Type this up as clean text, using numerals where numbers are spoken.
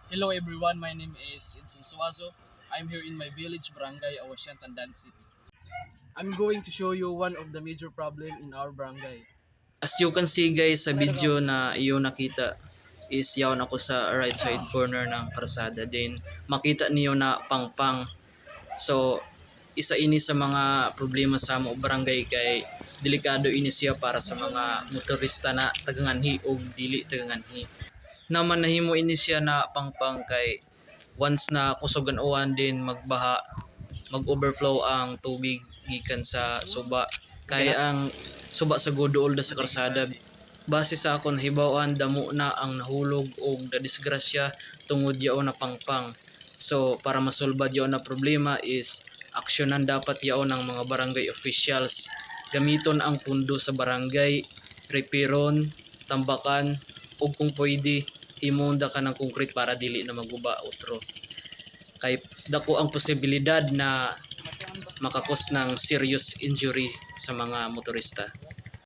Hello everyone, my name is Edson Suazo. I'm here in my village, Barangay Awasyan, Tandang City. I'm going to show you one of the major problem in our barangay. As you can see guys sa video na iyo nakita is yawn ako sa right side corner ng karsada. Then makita niyo na pangpang. So isa ini sa mga problema sa mo barangay kay delikado ini siya para sa mga motorista na taganganhi o dili taganganhi. Naman nahimo ini siya na pangpang kay once na kusogan uwan din magbaha, mag-overflow ang tubig gikan sa suba. Kaya ang suba sa godool da sa karsada. Base sa akon hibaw-an damo na ang nahulog o nadisgrasya tungod yaon na pangpang. So para masolbad yaon na problema is aksyonan dapat yaon ng mga barangay officials. Gamiton ang pundo sa barangay, repiron, tambakan, o kung pwede imonda ka ng concrete para dili na maguba otro. Kay dako ang posibilidad na makakos ng serious injury sa mga motorista.